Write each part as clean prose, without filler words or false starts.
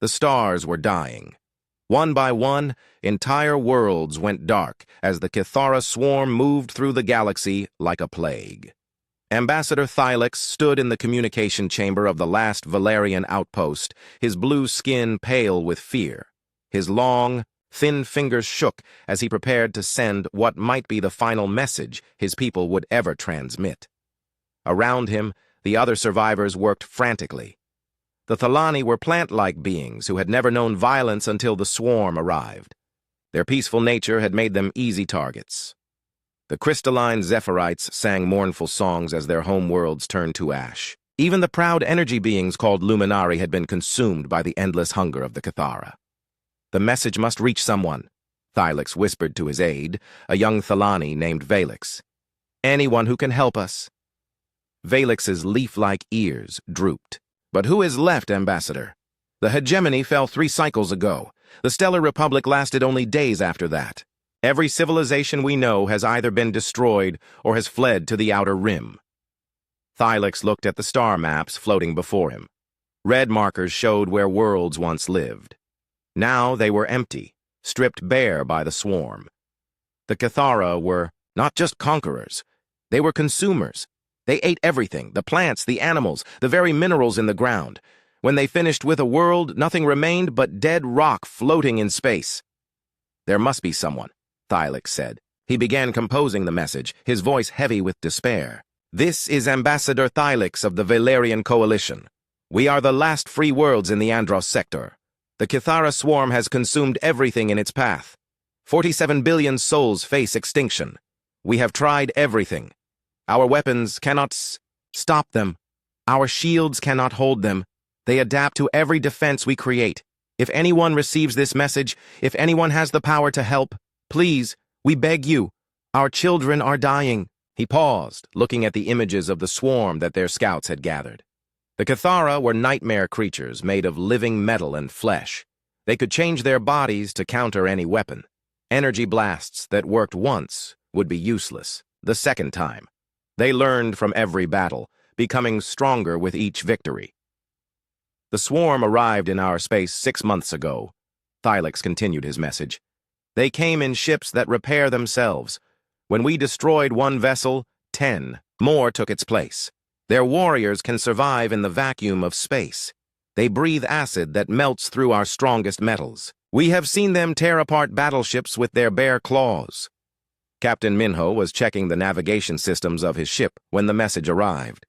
The stars were dying. One by one, entire worlds went dark as the Kithara swarm moved through the galaxy like a plague. Ambassador Thylix stood in the communication chamber of the last Valerian outpost, his blue skin pale with fear. His long, thin fingers shook as he prepared to send what might be the final message his people would ever transmit. Around him, the other survivors worked frantically. The Thalani were plant-like beings who had never known violence until the swarm arrived. Their peaceful nature had made them easy targets. The crystalline Zephyrite sang mournful songs as their homeworlds turned to ash. Even the proud energy beings called Luminari had been consumed by the endless hunger of the Kithara. The message must reach someone, Thylix whispered to his aide, a young Thalani named Valix. Anyone who can help us. Valix's leaf-like ears drooped. But who is left, Ambassador? The hegemony fell 3 cycles ago. The Stellar Republic lasted only days after that. Every civilization we know has either been destroyed or has fled to the Outer Rim. Thylix looked at the star maps floating before him. Red markers showed where worlds once lived. Now they were empty, stripped bare by the swarm. The Kithara were not just conquerors. They were consumers. They ate everything, the plants, the animals, the very minerals in the ground. When they finished with a world, nothing remained but dead rock floating in space. There must be someone, Thylix said. He began composing the message, his voice heavy with despair. This is Ambassador Thylix of the Valerian Coalition. We are the last free worlds in the Andros sector. The Kithara swarm has consumed everything in its path. 47 billion souls face extinction. We have tried everything. Our weapons cannot stop them. Our shields cannot hold them. They adapt to every defense we create. If anyone receives this message, if anyone has the power to help, please, we beg you. Our children are dying. He paused, looking at the images of the swarm that their scouts had gathered. The Kithara were nightmare creatures made of living metal and flesh. They could change their bodies to counter any weapon. Energy blasts that worked once would be useless the second time. They learned from every battle, becoming stronger with each victory. The swarm arrived in our space 6 months ago. Thylix continued his message. They came in ships that repair themselves. When we destroyed one vessel, 10 more took its place. Their warriors can survive in the vacuum of space. They breathe acid that melts through our strongest metals. We have seen them tear apart battleships with their bare claws. Captain Minho was checking the navigation systems of his ship when the message arrived.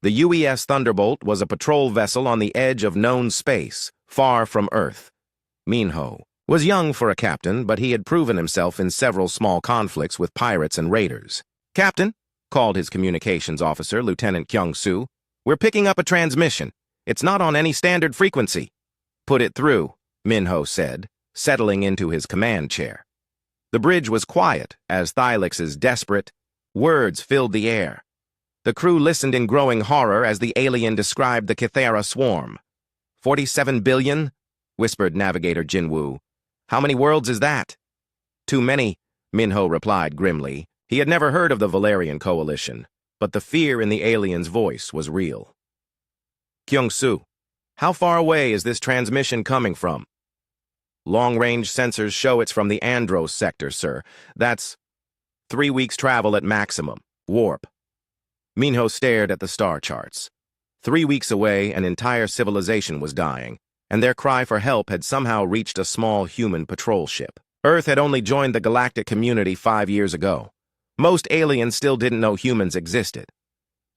The UES Thunderbolt was a patrol vessel on the edge of known space, far from Earth. Minho was young for a captain, but he had proven himself in several small conflicts with pirates and raiders. "Captain," called his communications officer, Lieutenant Kyung-soo, "we're picking up a transmission. It's not on any standard frequency." "Put it through," Minho said, settling into his command chair. The bridge was quiet as Thylix's desperate words filled the air. The crew listened in growing horror as the alien described the Kithara swarm. 47 billion, whispered Navigator Jinwoo. "How many worlds is that?" "Too many," Minho replied grimly. He had never heard of the Valerian Coalition, but the fear in the alien's voice was real. "Kyung-soo, how far away is this transmission coming from?" "Long-range sensors show it's from the Andros sector, sir. That's 3 weeks' travel at maximum. Warp." Minho stared at the star charts. 3 weeks away, an entire civilization was dying, and their cry for help had somehow reached a small human patrol ship. Earth had only joined the galactic community 5 years ago. Most aliens still didn't know humans existed.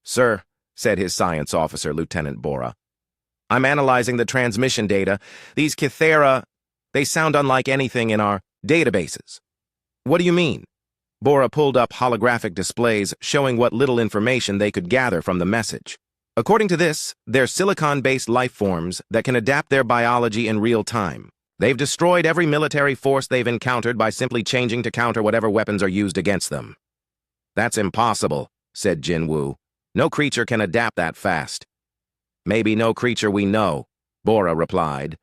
"Sir," said his science officer, Lieutenant Bora, "I'm analyzing the transmission data. These Kithara, they sound unlike anything in our databases." "What do you mean?" Bora pulled up holographic displays showing what little information they could gather from the message. "According to this, they're silicon-based life forms that can adapt their biology in real time. They've destroyed every military force they've encountered by simply changing to counter whatever weapons are used against them." "That's impossible," said Jinwoo. "No creature can adapt that fast." "Maybe no creature we know," Bora replied.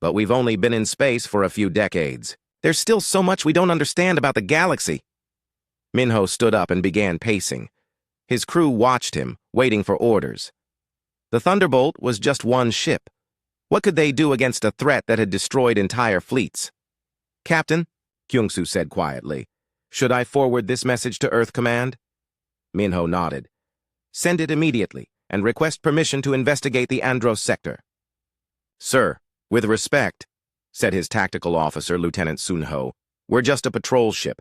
"But we've only been in space for a few decades. There's still so much we don't understand about the galaxy." Minho stood up and began pacing. His crew watched him, waiting for orders. The Thunderbolt was just one ship. What could they do against a threat that had destroyed entire fleets? Captain, Kyung-soo said quietly, should I forward this message to Earth Command? Minho nodded. Send it immediately and request permission to investigate the Andros sector. Sir, with respect, said his tactical officer, Lieutenant Sunho, we're just a patrol ship.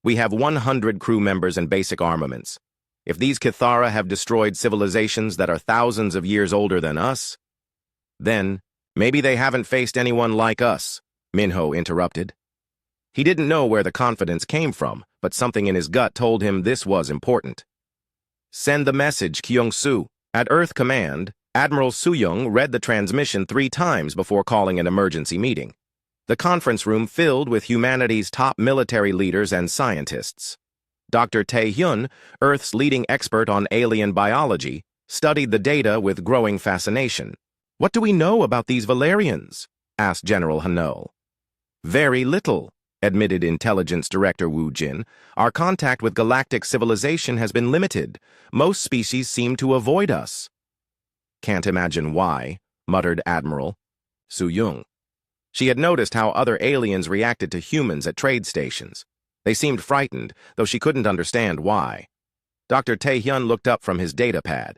We have 100 crew members and basic armaments. If these Kithara have destroyed civilizations that are thousands of years older than us, then maybe they haven't faced anyone like us, Minho interrupted. He didn't know where the confidence came from, but something in his gut told him this was important. Send the message, Kyung-soo. At Earth Command, Admiral Soo-young read the transmission 3 times before calling an emergency meeting. The conference room filled with humanity's top military leaders and scientists. Dr. Tae-hyun, Earth's leading expert on alien biology, studied the data with growing fascination. What do we know about these Valerians? Asked General Hano. Very little, admitted Intelligence Director Woo Jin. Our contact with galactic civilization has been limited. Most species seem to avoid us. Can't imagine why, muttered Admiral Soo-young. She had noticed how other aliens reacted to humans at trade stations. They seemed frightened, though she couldn't understand why. Dr. Tae-hyun looked up from his data pad.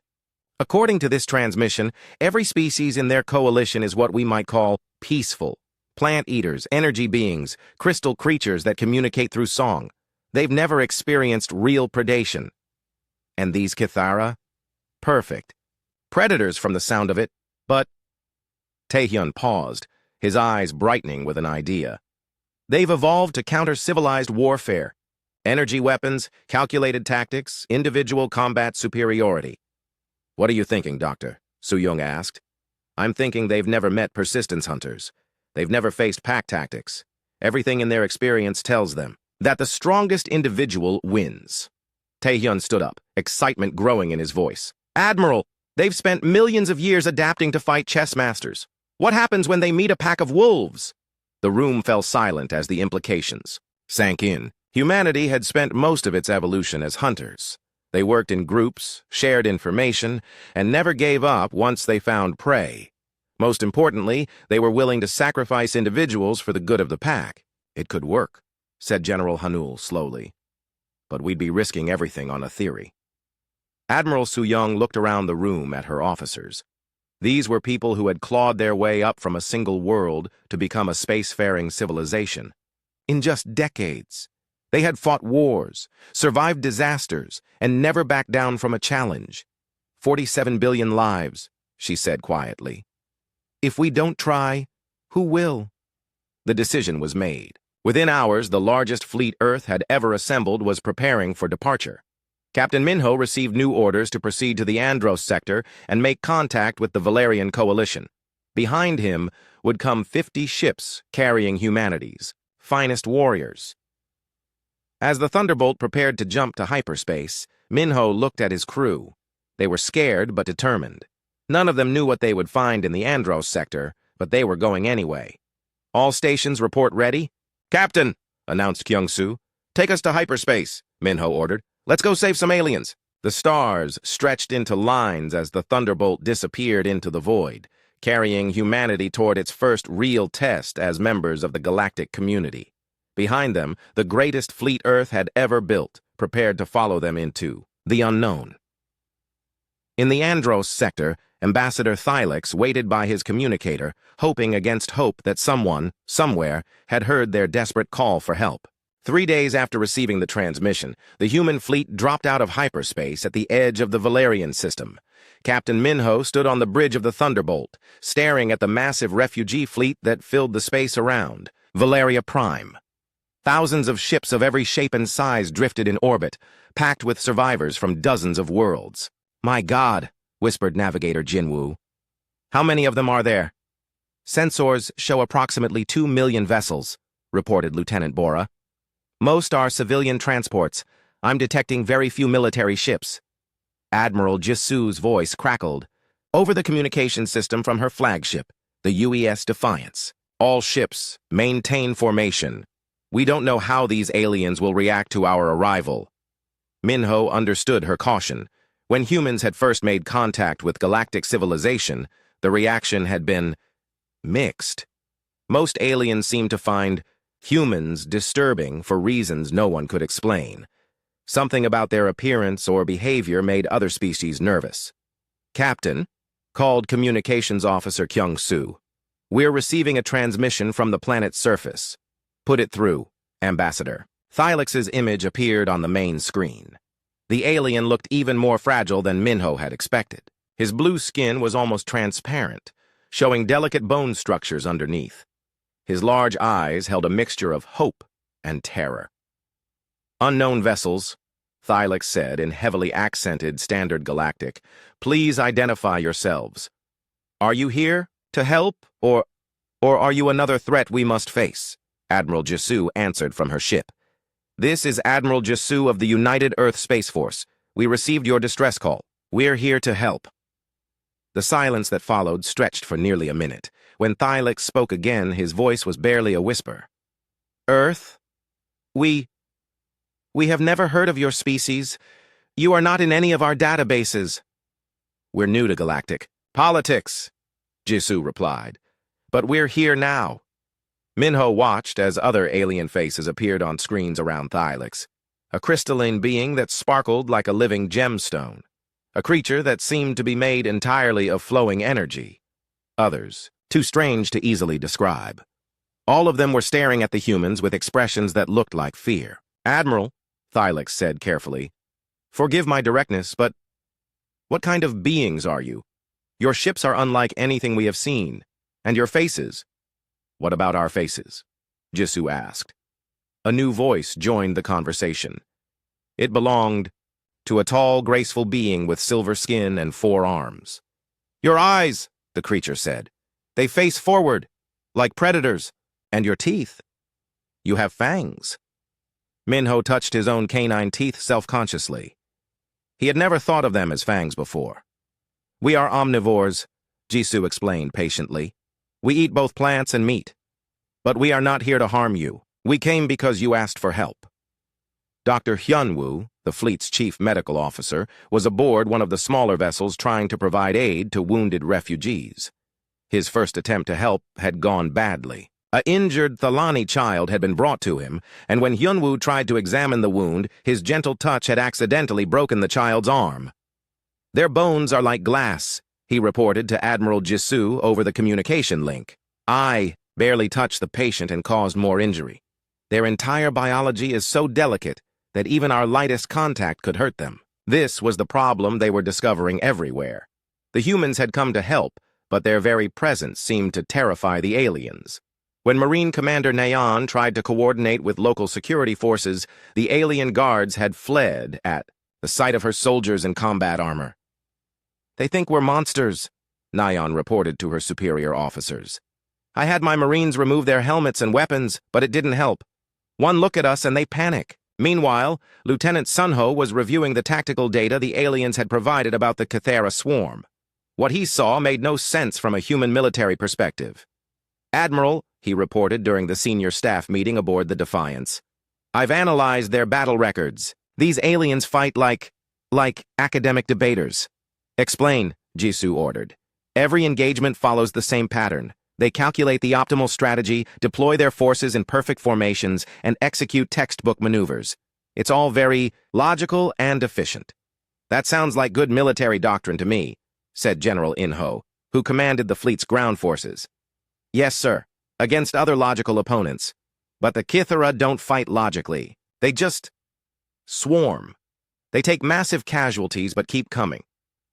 According to this transmission, every species in their coalition is what we might call peaceful. Plant eaters, energy beings, crystal creatures that communicate through song. They've never experienced real predation. And these Kithara? Perfect. Predators from the sound of it, but... Tae-hyun paused, his eyes brightening with an idea. They've evolved to counter civilized warfare. Energy weapons, calculated tactics, individual combat superiority. What are you thinking, Doctor? Soo-young asked. I'm thinking they've never met persistence hunters. They've never faced pack tactics. Everything in their experience tells them that the strongest individual wins. Tae-hyun stood up, excitement growing in his voice. Admiral, they've spent millions of years adapting to fight chess masters. What happens when they meet a pack of wolves? The room fell silent as the implications sank in. Humanity had spent most of its evolution as hunters. They worked in groups, shared information, and never gave up once they found prey. Most importantly, they were willing to sacrifice individuals for the good of the pack. It could work, said General Hanul slowly. But we'd be risking everything on a theory. Admiral Soo-young looked around the room at her officers. These were people who had clawed their way up from a single world to become a spacefaring civilization. In just decades, they had fought wars, survived disasters, and never backed down from a challenge. 47 billion lives, she said quietly. If we don't try, who will? The decision was made. Within hours, the largest fleet Earth had ever assembled was preparing for departure. Captain Minho received new orders to proceed to the Andros sector and make contact with the Valerian coalition. Behind him would come 50 ships carrying humanity's finest warriors. As the Thunderbolt prepared to jump to hyperspace, Minho looked at his crew. They were scared but determined. None of them knew what they would find in the Andros sector, but they were going anyway. All stations report ready? Captain, announced Kyung-soo. Take us to hyperspace, Minho ordered. Let's go save some aliens. The stars stretched into lines as the Thunderbolt disappeared into the void, carrying humanity toward its first real test as members of the galactic community. Behind them, the greatest fleet Earth had ever built, prepared to follow them into the unknown. In the Andros sector, Ambassador Thylix waited by his communicator, hoping against hope that someone, somewhere, had heard their desperate call for help. 3 days after receiving the transmission, the human fleet dropped out of hyperspace at the edge of the Valerian system. Captain Minho stood on the bridge of the Thunderbolt, staring at the massive refugee fleet that filled the space around, Valeria Prime. Thousands of ships of every shape and size drifted in orbit, packed with survivors from dozens of worlds. My God, whispered Navigator Jinwoo. How many of them are there? Sensors show approximately 2 million vessels, reported Lieutenant Bora. Most are civilian transports. I'm detecting very few military ships. Admiral Jisoo's voice crackled over the communication system from her flagship, the UES Defiance. All ships, maintain formation. We don't know how these aliens will react to our arrival. Minho understood her caution. When humans had first made contact with galactic civilization, the reaction had been mixed. Most aliens seemed to find humans disturbing for reasons no one could explain. Something about their appearance or behavior made other species nervous. Captain, called Communications Officer Kyung-soo. We're receiving a transmission from the planet's surface. Put it through, Ambassador. Thylex's image appeared on the main screen. The alien looked even more fragile than Minho had expected. His blue skin was almost transparent, showing delicate bone structures underneath. His large eyes held a mixture of hope and terror. Unknown vessels, Thylex said in heavily accented Standard Galactic, please identify yourselves. Are you here to help, or are you another threat we must face? Admiral Jisoo answered from her ship. This is Admiral Jisoo of the United Earth Space Force. We received your distress call. We're here to help. The silence that followed stretched for nearly a minute. When Thylex spoke again, his voice was barely a whisper. Earth? We have never heard of your species. You are not in any of our databases. We're new to Galactic. Politics, Jisoo replied. But we're here now. Minho watched as other alien faces appeared on screens around Thylex. A crystalline being that sparkled like a living gemstone. A creature that seemed to be made entirely of flowing energy. Others, too strange to easily describe. All of them were staring at the humans with expressions that looked like fear. Admiral, Thylex said carefully, forgive my directness, but what kind of beings are you? Your ships are unlike anything we have seen, and your faces. What about our faces? Jisoo asked. A new voice joined the conversation. It belonged to a tall, graceful being with silver skin and 4 arms. Your eyes, the creature said. They face forward, like predators, and your teeth. You have fangs. Minho touched his own canine teeth self-consciously. He had never thought of them as fangs before. We are omnivores, Jisoo explained patiently. We eat both plants and meat. But we are not here to harm you. We came because you asked for help. Dr. Hyunwoo, the fleet's chief medical officer, was aboard one of the smaller vessels trying to provide aid to wounded refugees. His first attempt to help had gone badly. An injured Thalani child had been brought to him, and when Hyunwoo tried to examine the wound, his gentle touch had accidentally broken the child's arm. Their bones are like glass, he reported to Admiral Jisoo over the communication link. I barely touched the patient and caused more injury. Their entire biology is so delicate that even our lightest contact could hurt them. This was the problem they were discovering everywhere. The humans had come to help, but their very presence seemed to terrify the aliens. When Marine Commander Nayan tried to coordinate with local security forces, the alien guards had fled at the sight of her soldiers in combat armor. They think we're monsters, Nayan reported to her superior officers. I had my Marines remove their helmets and weapons, but it didn't help. One look at us and they panic. Meanwhile, Lieutenant Sunho was reviewing the tactical data the aliens had provided about the Cathara swarm. What he saw made no sense from a human military perspective. Admiral, he reported during the senior staff meeting aboard the Defiance, I've analyzed their battle records. These aliens fight like academic debaters. Explain, Jisoo ordered. Every engagement follows the same pattern. They calculate the optimal strategy, deploy their forces in perfect formations, and execute textbook maneuvers. It's all very logical and efficient. That sounds like good military doctrine to me, said General In-ho, who commanded the fleet's ground forces. Yes, sir, against other logical opponents. But the Kithara don't fight logically. They just swarm. They take massive casualties but keep coming.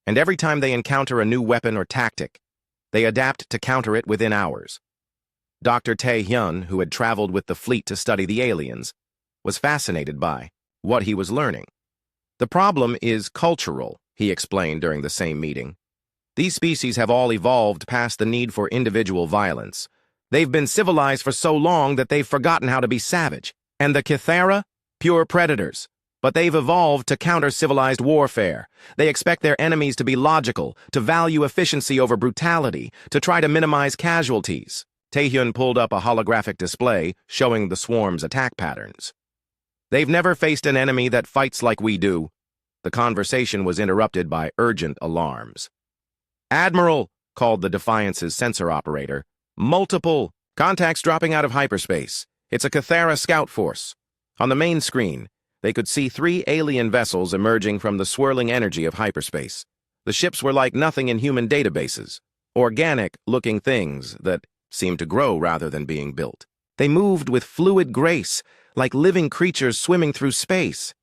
And every time they encounter a new weapon or tactic, they adapt to counter it within hours. Dr. Tae-hyun, who had traveled with the fleet to study the aliens, was fascinated by what he was learning. The problem is cultural, he explained during the same meeting. These species have all evolved past the need for individual violence. They've been civilized for so long that they've forgotten how to be savage. And the Kithara? Pure predators. But they've evolved to counter civilized warfare. They expect their enemies to be logical, to value efficiency over brutality, to try to minimize casualties. Taehyun pulled up a holographic display showing the swarm's attack patterns. They've never faced an enemy that fights like we do. The conversation was interrupted by urgent alarms. Admiral, called the Defiance's sensor operator. Multiple contacts dropping out of hyperspace. It's a Cathara scout force. On the main screen, they could see 3 alien vessels emerging from the swirling energy of hyperspace. The ships were like nothing in human databases. Organic-looking things that seemed to grow rather than being built. They moved with fluid grace, like living creatures swimming through space.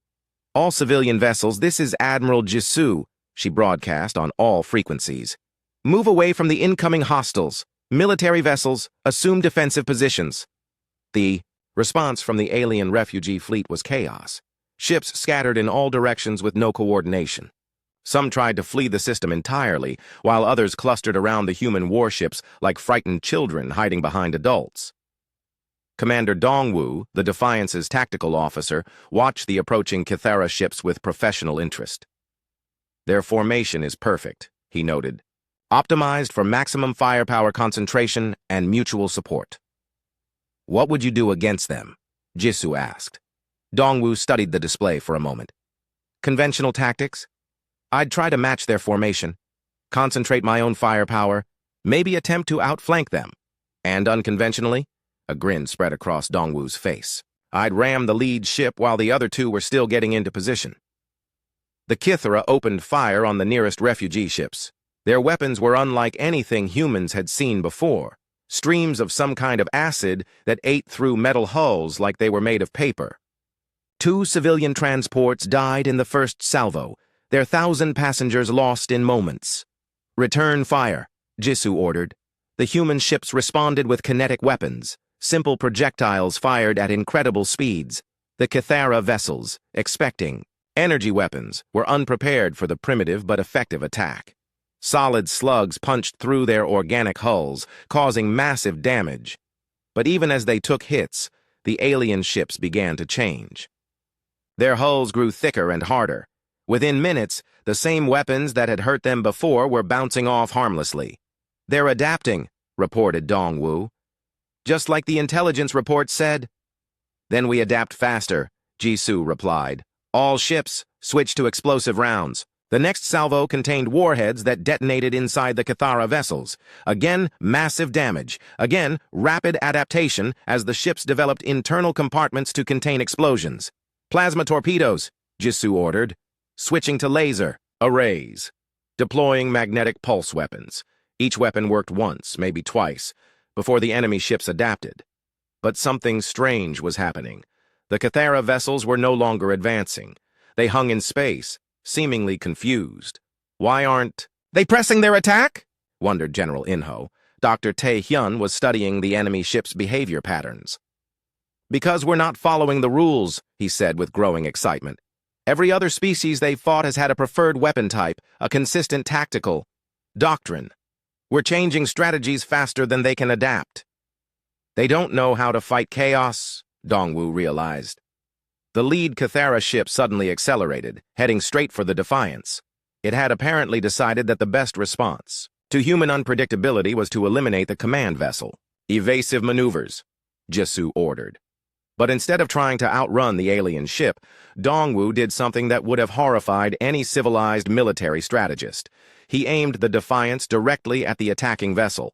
All civilian vessels, this is Admiral Jisoo, she broadcast on all frequencies. Move away from the incoming hostiles. Military vessels, assume defensive positions. The response from the alien refugee fleet was chaos. Ships scattered in all directions with no coordination. Some tried to flee the system entirely, while others clustered around the human warships like frightened children hiding behind adults. Commander Dongwu, the Defiance's tactical officer, watched the approaching Cathara ships with professional interest. Their formation is perfect, he noted. Optimized for maximum firepower concentration and mutual support. What would you do against them? Jisoo asked. Dongwu studied the display for a moment. Conventional tactics? I'd try to match their formation, concentrate my own firepower, maybe attempt to outflank them. And unconventionally, a grin spread across Dongwu's face. I'd ram the lead ship while the other 2 were still getting into position. The Cathara opened fire on the nearest refugee ships. Their weapons were unlike anything humans had seen before, streams of some kind of acid that ate through metal hulls like they were made of paper. 2 civilian transports died in the first salvo, their 1,000 passengers lost in moments. Return fire, Jisoo ordered. The human ships responded with kinetic weapons, simple projectiles fired at incredible speeds. The Cathara vessels, expecting energy weapons, were unprepared for the primitive but effective attack. Solid slugs punched through their organic hulls, causing massive damage. But even as they took hits, the alien ships began to change. Their hulls grew thicker and harder. Within minutes, the same weapons that had hurt them before were bouncing off harmlessly. They're adapting, reported Dongwu. Just like the intelligence report said. Then we adapt faster, Jisoo replied. All ships switch to explosive rounds. The next salvo contained warheads that detonated inside the Cathara vessels. Again, massive damage. Again, rapid adaptation as the ships developed internal compartments to contain explosions. Plasma torpedoes, Jisoo ordered. Switching to laser arrays. Deploying magnetic pulse weapons. Each weapon worked once, maybe twice, before the enemy ships adapted. But something strange was happening. The Cathara vessels were no longer advancing. They hung in space, seemingly confused. Why aren't they pressing their attack? Wondered General Inho. Dr. Tae-hyun was studying the enemy ship's behavior patterns. Because we're not following the rules, he said with growing excitement. Every other species they've fought has had a preferred weapon type, a consistent tactical doctrine. We're changing strategies faster than they can adapt. They don't know how to fight chaos, Dongwu realized. The lead Cathara ship suddenly accelerated, heading straight for the Defiance. It had apparently decided that the best response to human unpredictability was to eliminate the command vessel. Evasive maneuvers, Jisoo ordered. But instead of trying to outrun the alien ship, Dongwu did something that would have horrified any civilized military strategist. He aimed the Defiance directly at the attacking vessel.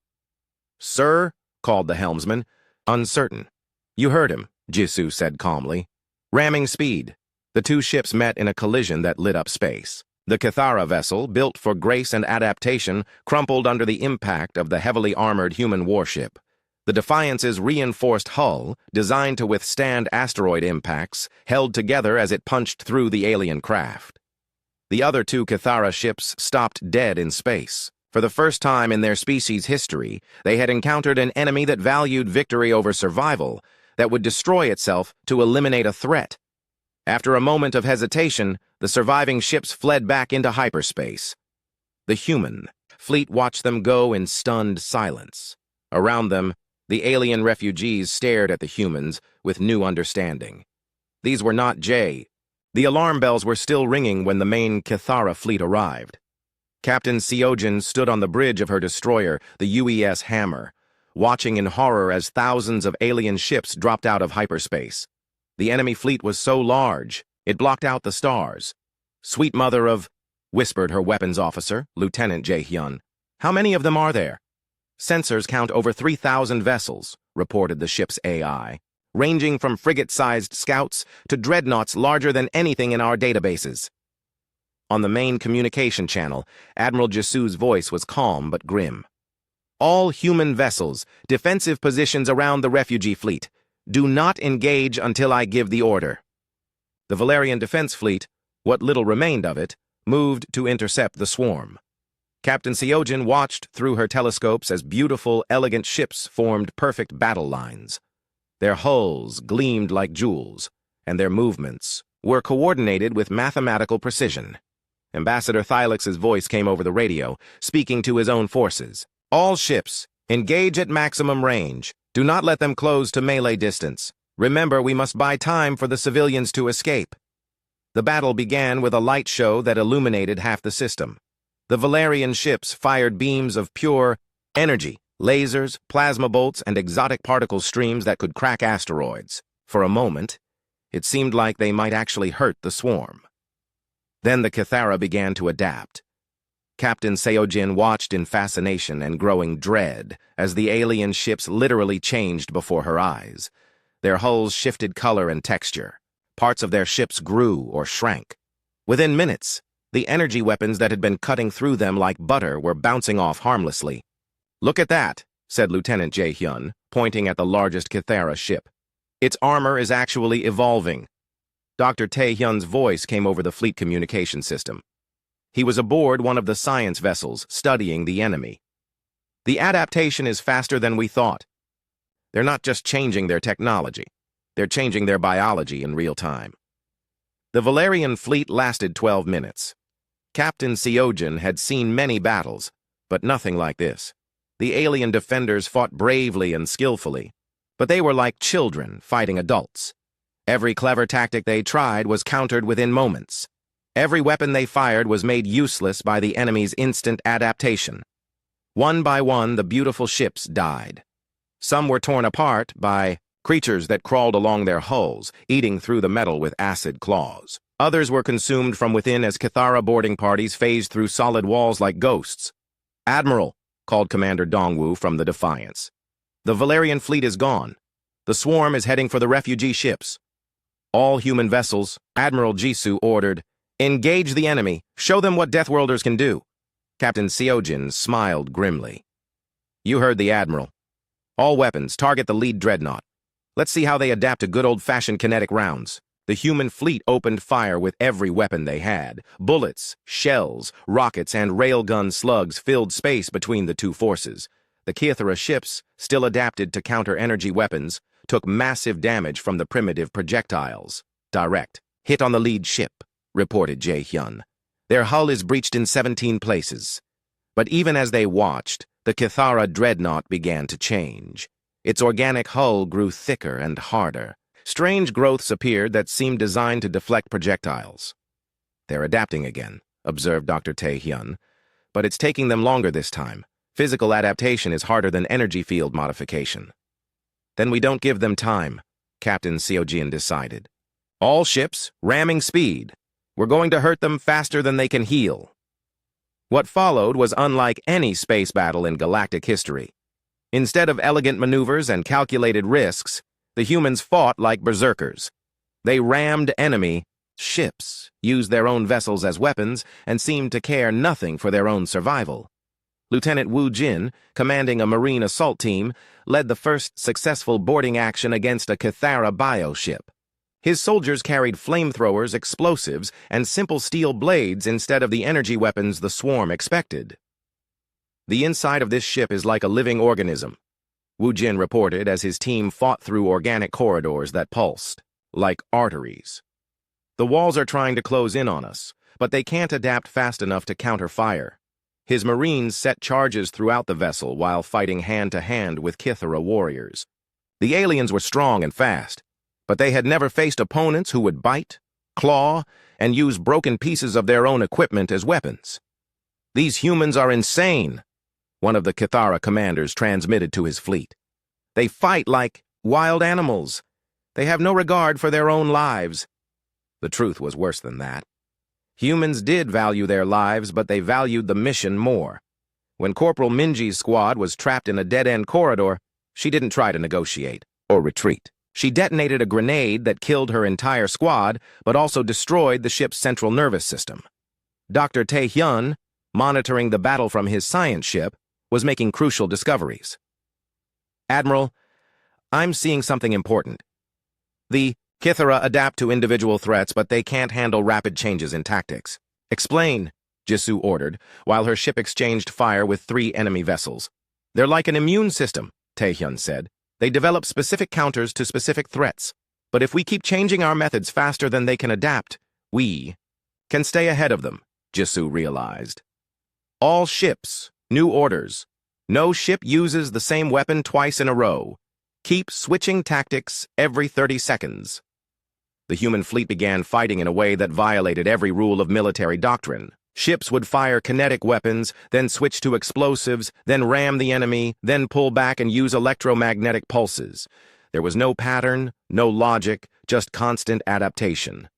Sir, called the helmsman, uncertain. You heard him, Jisoo said calmly. Ramming speed. The 2 ships met in a collision that lit up space. The Cathara vessel, built for grace and adaptation, crumpled under the impact of the heavily armored human warship. The Defiance's reinforced hull, designed to withstand asteroid impacts, held together as it punched through the alien craft. The other 2 Cathara ships stopped dead in space. For the first time in their species' history, they had encountered an enemy that valued victory over survival, that would destroy itself to eliminate a threat. After a moment of hesitation, the surviving ships fled back into hyperspace. The human fleet watched them go in stunned silence. Around them, the alien refugees stared at the humans with new understanding. These were not Jay. The alarm bells were still ringing when the main Cathara fleet arrived. Captain Seojin stood on the bridge of her destroyer, the UES Hammer, watching in horror as thousands of alien ships dropped out of hyperspace. The enemy fleet was so large, it blocked out the stars. Sweet mother of, whispered her weapons officer, Lieutenant Jae-hyun. How many of them are there? Sensors count over 3,000 vessels, reported the ship's AI, ranging from frigate-sized scouts to dreadnoughts larger than anything in our databases. On the main communication channel, Admiral Jisu's voice was calm but grim. All human vessels, defensive positions around the refugee fleet. Do not engage until I give the order. The Valerian Defense Fleet, what little remained of it, moved to intercept the swarm. Captain Seojin watched through her telescopes as beautiful, elegant ships formed perfect battle lines. Their hulls gleamed like jewels, and their movements were coordinated with mathematical precision. Ambassador Thylex's voice came over the radio, speaking to his own forces. All ships, engage at maximum range. Do not let them close to melee distance. Remember, we must buy time for the civilians to escape. The battle began with a light show that illuminated half the system. The Valerian ships fired beams of pure energy, lasers, plasma bolts, and exotic particle streams that could crack asteroids. For a moment, it seemed like they might actually hurt the swarm. Then the Kithara began to adapt. Captain Seojin watched in fascination and growing dread as the alien ships literally changed before her eyes. Their hulls shifted color and texture. Parts of their ships grew or shrank. Within minutes, the energy weapons that had been cutting through them like butter were bouncing off harmlessly. "Look at that," said Lieutenant Jae-hyun, pointing at the largest Kithara ship. "Its armor is actually evolving." Dr. Tae-hyun's voice came over the fleet communication system. He was aboard one of the science vessels, studying the enemy. "The adaptation is faster than we thought. They're not just changing their technology. They're changing their biology in real time." The Valerian fleet lasted 12 minutes. Captain Seojin had seen many battles, but nothing like this. The alien defenders fought bravely and skillfully, but they were like children fighting adults. Every clever tactic they tried was countered within moments. Every weapon they fired was made useless by the enemy's instant adaptation. One by one, the beautiful ships died. Some were torn apart by creatures that crawled along their hulls, eating through the metal with acid claws. Others were consumed from within as Kithara boarding parties phased through solid walls like ghosts. "Admiral," called Commander Dongwu from the Defiance. "The Valerian fleet is gone. The swarm is heading for the refugee ships. All human vessels," Admiral Jisu ordered, "engage the enemy. Show them what Deathworlders can do." Captain Seojin smiled grimly. "You heard the Admiral. All weapons, target the lead dreadnought. Let's see how they adapt to good old-fashioned kinetic rounds." The human fleet opened fire with every weapon they had. Bullets, shells, rockets, and railgun slugs filled space between the two forces. The Kithara ships, still adapted to counter-energy weapons, took massive damage from the primitive projectiles. "Direct hit on the lead ship," reported Jae-hyun. "Their hull is breached in 17 places." But even as they watched, the Kithara dreadnought began to change. Its organic hull grew thicker and harder. Strange growths appeared that seemed designed to deflect projectiles. "They're adapting again," observed Dr. Tae-hyun. "But it's taking them longer this time. Physical adaptation is harder than energy field modification." "Then we don't give them time," Captain Seojin decided. "All ships, ramming speed. We're going to hurt them faster than they can heal." What followed was unlike any space battle in galactic history. Instead of elegant maneuvers and calculated risks, the humans fought like berserkers. They rammed enemy ships, used their own vessels as weapons, and seemed to care nothing for their own survival. Lieutenant Wu Jin, commanding a marine assault team, led the first successful boarding action against a Kithara bioship. His soldiers carried flamethrowers, explosives, and simple steel blades instead of the energy weapons the swarm expected. "The inside of this ship is like a living organism," Wu Jin reported as his team fought through organic corridors that pulsed, like arteries. "The walls are trying to close in on us, but they can't adapt fast enough to counter fire." His Marines set charges throughout the vessel while fighting hand-to-hand with Kithara warriors. The aliens were strong and fast, but they had never faced opponents who would bite, claw, and use broken pieces of their own equipment as weapons. "These humans are insane," one of the Kithara commanders transmitted to his fleet. "They fight like wild animals. They have no regard for their own lives." The truth was worse than that. Humans did value their lives, but they valued the mission more. When Corporal Minji's squad was trapped in a dead-end corridor, she didn't try to negotiate or retreat. She detonated a grenade that killed her entire squad, but also destroyed the ship's central nervous system. Dr. Tae-hyun, monitoring the battle from his science ship, was making crucial discoveries. "Admiral, I'm seeing something important. The Kithara adapt to individual threats, but they can't handle rapid changes in tactics." "Explain," Jisoo ordered, while her ship exchanged fire with 3 enemy vessels. "They're like an immune system," Tae-hyun said. "They develop specific counters to specific threats. But if we keep changing our methods faster than they can adapt, we can stay ahead of them," Jisoo realized. "All ships, new orders. No ship uses the same weapon twice in a row. Keep switching tactics every 30 seconds. The human fleet began fighting in a way that violated every rule of military doctrine. Ships would fire kinetic weapons, then switch to explosives, then ram the enemy, then pull back and use electromagnetic pulses. There was no pattern, no logic, just constant adaptation.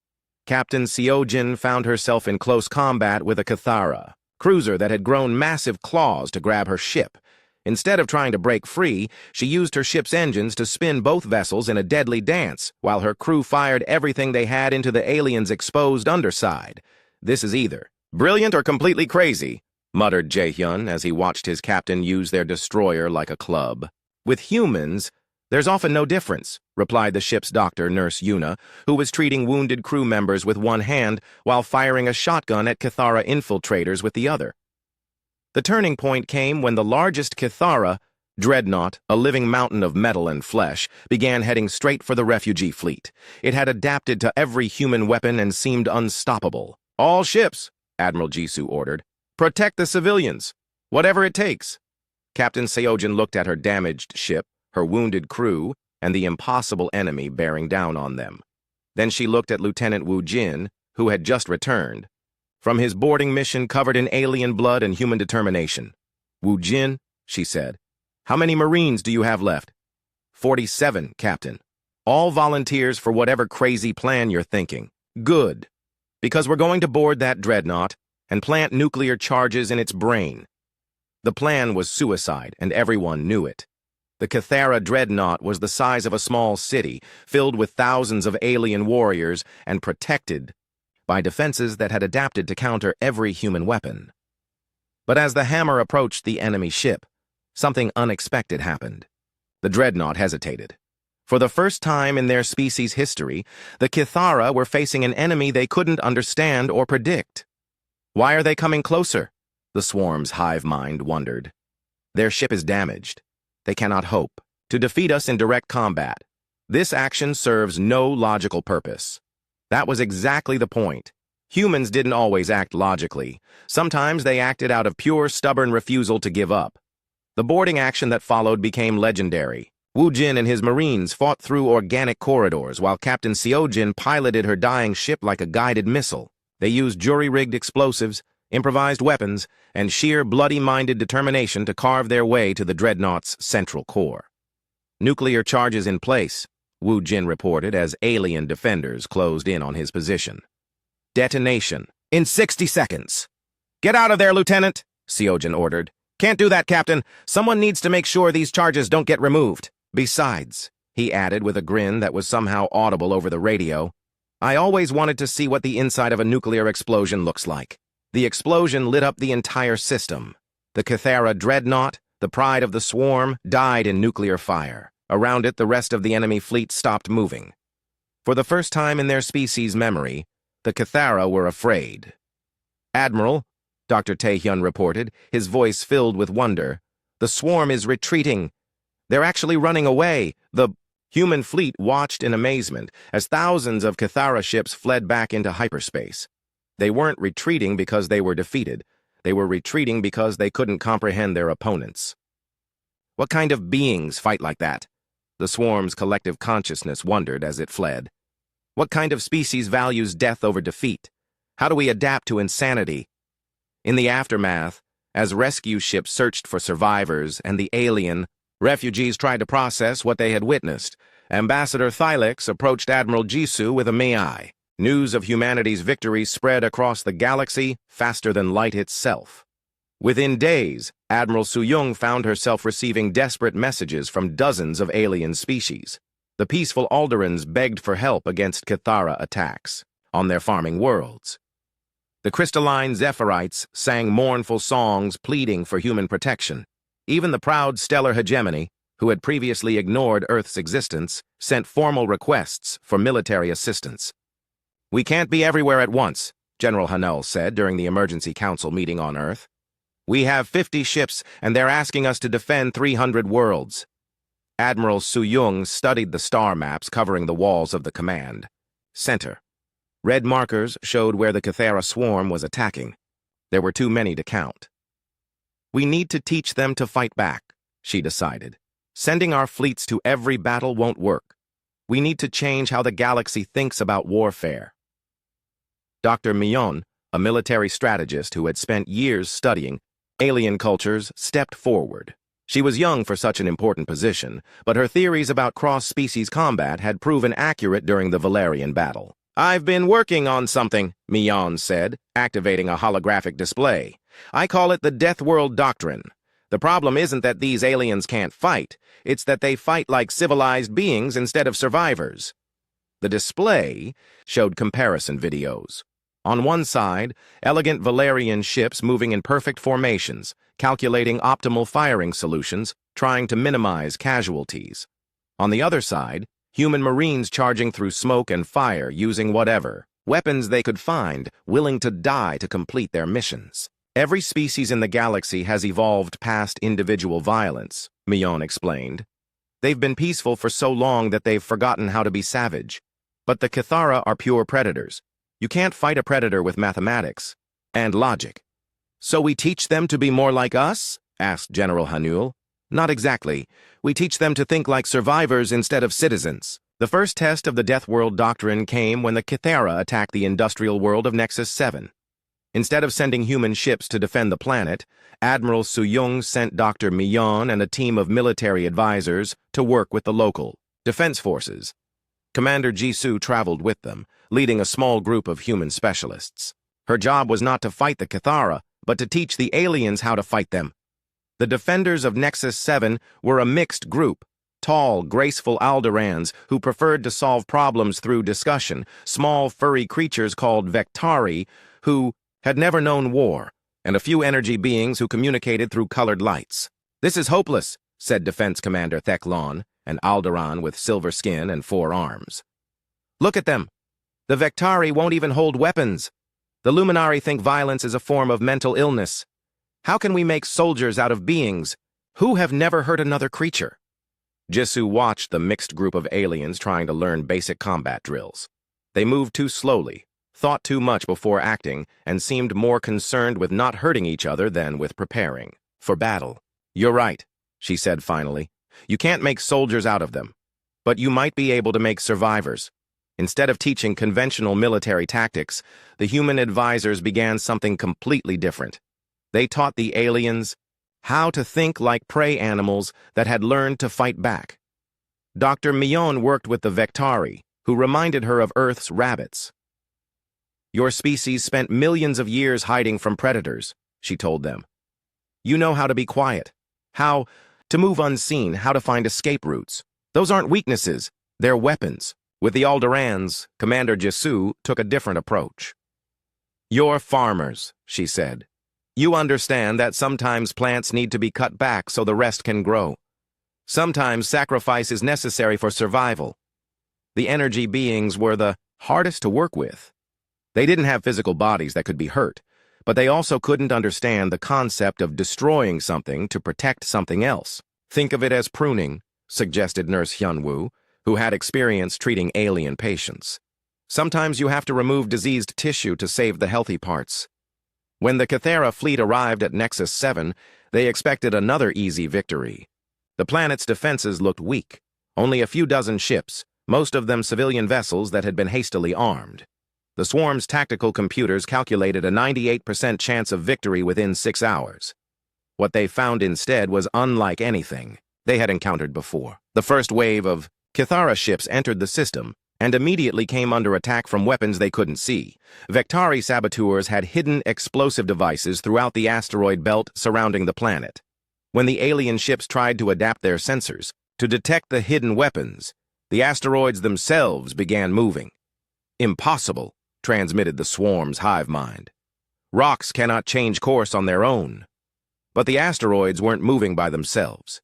Captain Seojin found herself in close combat with a Kithara cruiser that had grown massive claws to grab her ship. Instead of trying to break free, she used her ship's engines to spin both vessels in a deadly dance, while her crew fired everything they had into the alien's exposed underside. "This is either brilliant or completely crazy," muttered Jae-hyun as he watched his captain use their destroyer like a club. "With humans, there's often no difference," replied the ship's doctor, Nurse Yuna, who was treating wounded crew members with one hand while firing a shotgun at Kithara infiltrators with the other. The turning point came when the largest Kithara, Dreadnought, a living mountain of metal and flesh, began heading straight for the refugee fleet. It had adapted to every human weapon and seemed unstoppable. "All ships," Admiral Jisoo ordered. "Protect the civilians, whatever it takes." Captain Seojin looked at her damaged ship, her wounded crew, and the impossible enemy bearing down on them. Then she looked at Lieutenant Woo Jin, who had just returned from his boarding mission covered in alien blood and human determination. "Woo Jin," she said, "how many Marines do you have left?" 47, Captain. "All volunteers for whatever crazy plan you're thinking." "Good. Because we're going to board that dreadnought and plant nuclear charges in its brain." The plan was suicide, and everyone knew it. The Kithara dreadnought was the size of a small city, filled with thousands of alien warriors and protected by defenses that had adapted to counter every human weapon. But as the hammer approached the enemy ship, something unexpected happened. The dreadnought hesitated. For the first time in their species' history, the Kithara were facing an enemy they couldn't understand or predict. "Why are they coming closer?" the swarm's hive mind wondered. "Their ship is damaged. They cannot hope to defeat us in direct combat. This action serves no logical purpose." That was exactly the point. Humans didn't always act logically. Sometimes they acted out of pure, stubborn refusal to give up. The boarding action that followed became legendary. Woo Jin and his Marines fought through organic corridors while Captain Seojin piloted her dying ship like a guided missile. They used jury-rigged explosives, improvised weapons, and sheer bloody-minded determination to carve their way to the dreadnought's central core. "Nuclear charges in place," Woo Jin reported as alien defenders closed in on his position. "Detonation in 60 seconds. "Get out of there, Lieutenant," Seojin ordered. "Can't do that, Captain. Someone needs to make sure these charges don't get removed. Besides," he added with a grin that was somehow audible over the radio, "I always wanted to see what the inside of a nuclear explosion looks like." The explosion lit up the entire system. The Kithara dreadnought, the pride of the swarm, died in nuclear fire. Around it, the rest of the enemy fleet stopped moving. For the first time in their species' memory, the Kithara were afraid. "Admiral," Dr. Tae-hyun reported, his voice filled with wonder, "the swarm is retreating. They're actually running away." The human fleet watched in amazement as thousands of Kithara ships fled back into hyperspace. They weren't retreating because they were defeated. They were retreating because they couldn't comprehend their opponents. What kind of beings fight like that? The swarm's collective consciousness wondered as it fled. What kind of species values death over defeat? How do we adapt to insanity? In the aftermath, as rescue ships searched for survivors and the alien, refugees tried to process what they had witnessed, Ambassador Thylix approached Admiral Jisoo with a "may-I." News of humanity's victory spread across the galaxy faster than light itself. Within days, Admiral Suyung found herself receiving desperate messages from dozens of alien species. The peaceful Alderans begged for help against Cathara attacks on their farming worlds. The crystalline Zephyrites sang mournful songs pleading for human protection. Even the proud stellar hegemony, who had previously ignored Earth's existence, sent formal requests for military assistance. "We can't be everywhere at once," General Hanul said during the emergency council meeting on Earth. "We have 50 ships, and they're asking us to defend 300 worlds." Admiral Suyung studied the star maps covering the walls of the command center. Red markers showed where the Cathara swarm was attacking. There were too many to count. "We need to teach them to fight back," she decided. "Sending our fleets to every battle won't work. We need to change how the galaxy thinks about warfare." Dr. Millon, a military strategist who had spent years studying alien cultures, stepped forward. She was young for such an important position, but her theories about cross-species combat had proven accurate during the Valerian battle. "I've been working on something," Millon said, activating a holographic display. "I call it the Deathworld Doctrine. The problem isn't that these aliens can't fight, it's that they fight like civilized beings instead of survivors." The display showed comparison videos. On one side, elegant Valerian ships moving in perfect formations, calculating optimal firing solutions, trying to minimize casualties. On the other side, human marines charging through smoke and fire using whatever weapons they could find, willing to die to complete their missions. "Every species in the galaxy has evolved past individual violence," Millon explained. "They've been peaceful for so long that they've forgotten how to be savage. But the Cathara are pure predators. You can't fight a predator with mathematics and logic." "So we teach them to be more like us?" asked General Hanul. "Not exactly. We teach them to think like survivors instead of citizens." The first test of the Deathworld Doctrine came when the Cathara attacked the industrial world of Nexus 7. Instead of sending human ships to defend the planet, Admiral Suyung sent Dr. Millon and a team of military advisors to work with the local defense forces. Commander Jisoo traveled with them, leading a small group of human specialists. Her job was not to fight the Cathara, but to teach the aliens how to fight them. The defenders of Nexus 7 were a mixed group, tall, graceful Alderans who preferred to solve problems through discussion, small, furry creatures called Vectari who had never known war, and a few energy beings who communicated through colored lights. "This is hopeless," said Defense Commander Theclon, an Alderan with silver skin and 4 arms. "Look at them. The Vectari won't even hold weapons. The Luminari think violence is a form of mental illness. How can we make soldiers out of beings who have never hurt another creature?" Jisoo watched the mixed group of aliens trying to learn basic combat drills. They moved too slowly, thought too much before acting, and seemed more concerned with not hurting each other than with preparing for battle. "You're right," she said finally. "You can't make soldiers out of them, but you might be able to make survivors." Instead of teaching conventional military tactics, the human advisors began something completely different. They taught the aliens how to think like prey animals that had learned to fight back. Dr. Millon worked with the Vectari, who reminded her of Earth's rabbits. "Your species spent millions of years hiding from predators," she told them. "You know how to be quiet, how to move unseen, how to find escape routes. Those aren't weaknesses, they're weapons." With the Alderans, Commander Jisoo took a different approach. "You're farmers," she said. "You understand that sometimes plants need to be cut back so the rest can grow. Sometimes sacrifice is necessary for survival." The energy beings were the hardest to work with. They didn't have physical bodies that could be hurt, but they also couldn't understand the concept of destroying something to protect something else. "Think of it as pruning," suggested Nurse Hyunwoo, who had experience treating alien patients. "Sometimes you have to remove diseased tissue to save the healthy parts." When the Cathara fleet arrived at Nexus 7, they expected another easy victory. The planet's defenses looked weak. Only a few dozen ships, most of them civilian vessels that had been hastily armed. The swarm's tactical computers calculated a 98% chance of victory within 6 hours. What they found instead was unlike anything they had encountered before. The first wave of Cathara ships entered the system, and immediately came under attack from weapons they couldn't see. Vektari saboteurs had hidden explosive devices throughout the asteroid belt surrounding the planet. When the alien ships tried to adapt their sensors to detect the hidden weapons, the asteroids themselves began moving. Impossible, transmitted the swarm's hive mind. Rocks cannot change course on their own. But the asteroids weren't moving by themselves.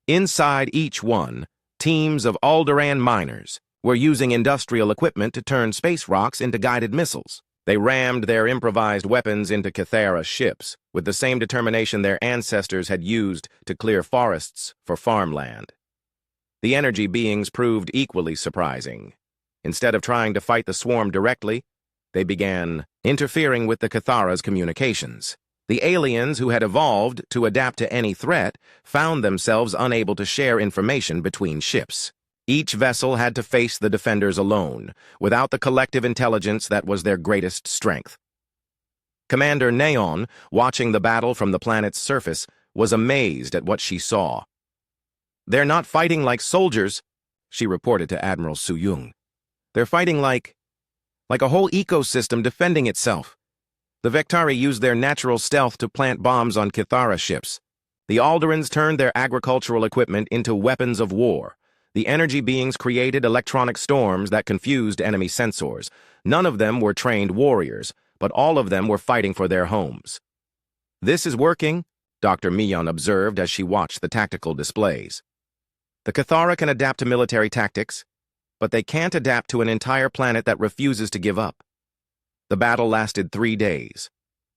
Inside each one, teams of Alderaan miners were using industrial equipment to turn space rocks into guided missiles. They rammed their improvised weapons into Cathara ships with the same determination their ancestors had used to clear forests for farmland. The energy beings proved equally surprising. Instead of trying to fight the swarm directly, they began interfering with the Cathara's communications. The aliens who had evolved to adapt to any threat found themselves unable to share information between ships. Each vessel had to face the defenders alone, without the collective intelligence that was their greatest strength. Commander Neon, watching the battle from the planet's surface, was amazed at what she saw. "They're not fighting like soldiers," she reported to Admiral Suyung. "They're fighting like a whole ecosystem defending itself. The Vektari used their natural stealth to plant bombs on Cathara ships. The Alderaans turned their agricultural equipment into weapons of war. The energy beings created electronic storms that confused enemy sensors. None of them were trained warriors, but all of them were fighting for their homes." "This is working," Dr. Mion observed as she watched the tactical displays. "The Cathara can adapt to military tactics, but they can't adapt to an entire planet that refuses to give up." The battle lasted 3 days.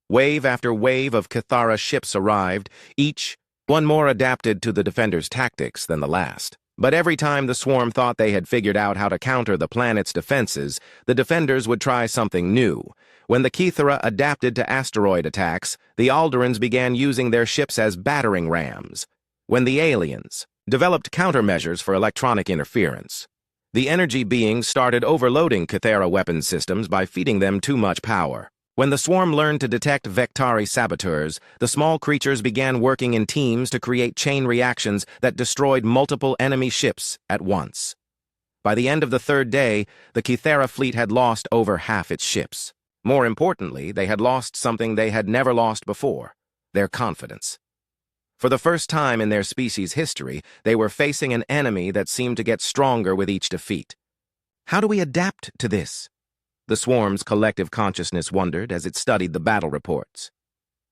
Wave after wave of Cathara ships arrived, each one more adapted to the defenders' tactics than the last. But every time the swarm thought they had figured out how to counter the planet's defenses, the defenders would try something new. When the Cathara adapted to asteroid attacks, the Alderaans began using their ships as battering rams. When the aliens developed countermeasures for electronic interference, the energy beings started overloading Cathara weapon systems by feeding them too much power. When the swarm learned to detect Vektari saboteurs, the small creatures began working in teams to create chain reactions that destroyed multiple enemy ships at once. By the end of the 3rd day, the Cathara fleet had lost over half its ships. More importantly, they had lost something they had never lost before: their confidence. For the first time in their species' history, they were facing an enemy that seemed to get stronger with each defeat. "How do we adapt to this?" the swarm's collective consciousness wondered as it studied the battle reports.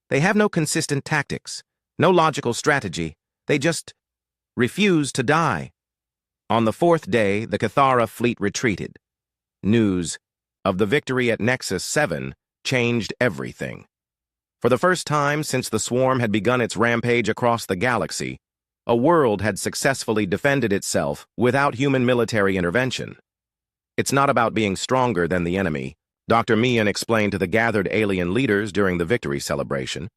"They have no consistent tactics, no logical strategy. They just refuse to die." On the 4th day, the Cathara fleet retreated. News of the victory at Nexus 7 changed everything. For the first time since the swarm had begun its rampage across the galaxy, a world had successfully defended itself without human military intervention. "It's not about being stronger than the enemy," Dr. Mion explained to the gathered alien leaders during the victory celebration.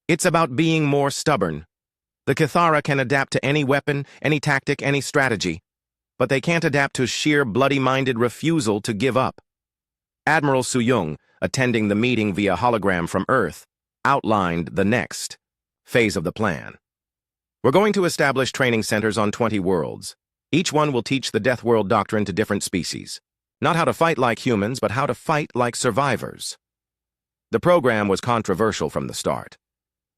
"It's about being more stubborn. The Cathara can adapt to any weapon, any tactic, any strategy, but they can't adapt to sheer bloody-minded refusal to give up." Admiral Suyung, attending the meeting via hologram from Earth, outlined the next phase of the plan. "We're going to establish training centers on 20 worlds. Each one will teach the Deathworld doctrine to different species. Not how to fight like humans, but how to fight like survivors." The program was controversial from the start.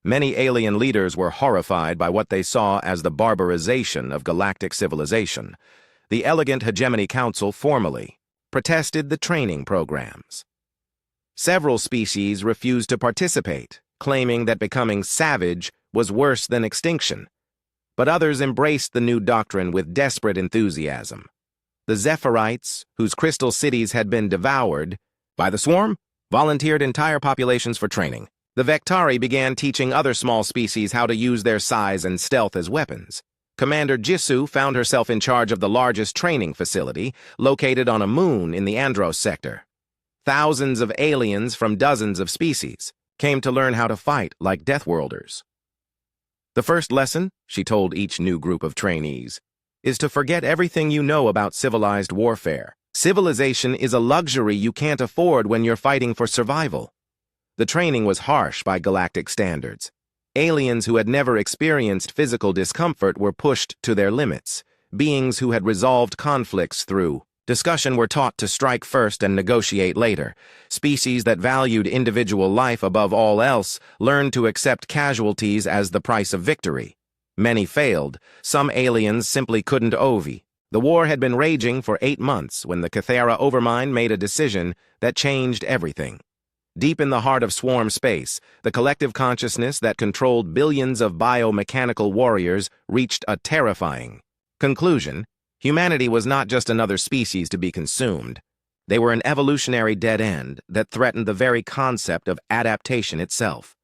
Many alien leaders were horrified by what they saw as the barbarization of galactic civilization. The Elegant Hegemony Council formally protested the training programs. Several species refused to participate, claiming that becoming savage was worse than extinction. But others embraced the new doctrine with desperate enthusiasm. The Zephyrites, whose crystal cities had been devoured by the swarm, volunteered entire populations for training. The Vektari began teaching other small species how to use their size and stealth as weapons. Commander Jisoo found herself in charge of the largest training facility, located on a moon in the Andros sector. Thousands of aliens from dozens of species came to learn how to fight like Deathworlders. "The first lesson," she told each new group of trainees, "is to forget everything you know about civilized warfare. Civilization is a luxury you can't afford when you're fighting for survival." The training was harsh by galactic standards. Aliens who had never experienced physical discomfort were pushed to their limits. Beings who had resolved conflicts through Discussion were taught to strike first and negotiate later. Species that valued individual life above all else learned to accept casualties as the price of victory. Many failed. Some aliens simply couldn't OV. The war had been raging for 8 months when the Cathara Overmind made a decision that changed everything. Deep in the heart of swarm space, the collective consciousness that controlled billions of biomechanical warriors reached a terrifying conclusion. Humanity was not just another species to be consumed. They were an evolutionary dead end that threatened the very concept of adaptation itself.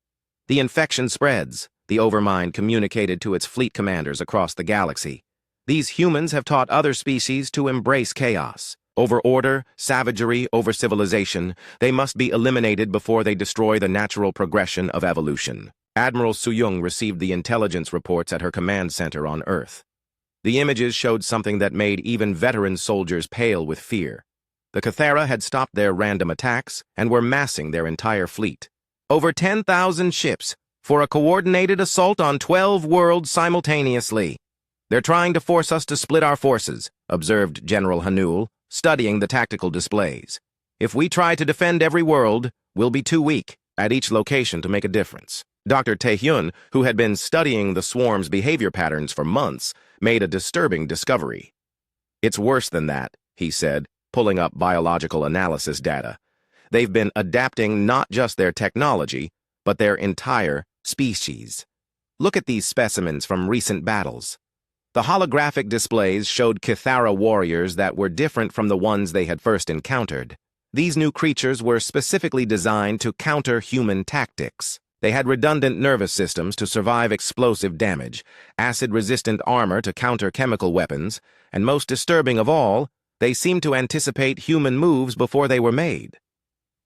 The infection spreads, the Overmind communicated to its fleet commanders across the galaxy. These humans have taught other species to embrace chaos. Over order, savagery, over civilization, they must be eliminated before they destroy the natural progression of evolution. Admiral Suyung received the intelligence reports at her command center on Earth. The images showed something that made even veteran soldiers pale with fear. The Cathara had stopped their random attacks and were massing their entire fleet. Over 10,000 ships for a coordinated assault on 12 worlds simultaneously. They're trying to force us to split our forces, observed General Hanul, studying the tactical displays. If we try to defend every world, we'll be too weak at each location to make a difference. Dr. Taehyun, who had been studying the swarm's behavior patterns for months, made a disturbing discovery. It's worse than that, he said, pulling up biological analysis data. They've been adapting not just their technology, but their entire species. Look at these specimens from recent battles. The holographic displays showed Cathara warriors that were different from the ones they had first encountered. These new creatures were specifically designed to counter human tactics. They had redundant nervous systems to survive explosive damage, acid-resistant armor to counter chemical weapons, and most disturbing of all, they seemed to anticipate human moves before they were made.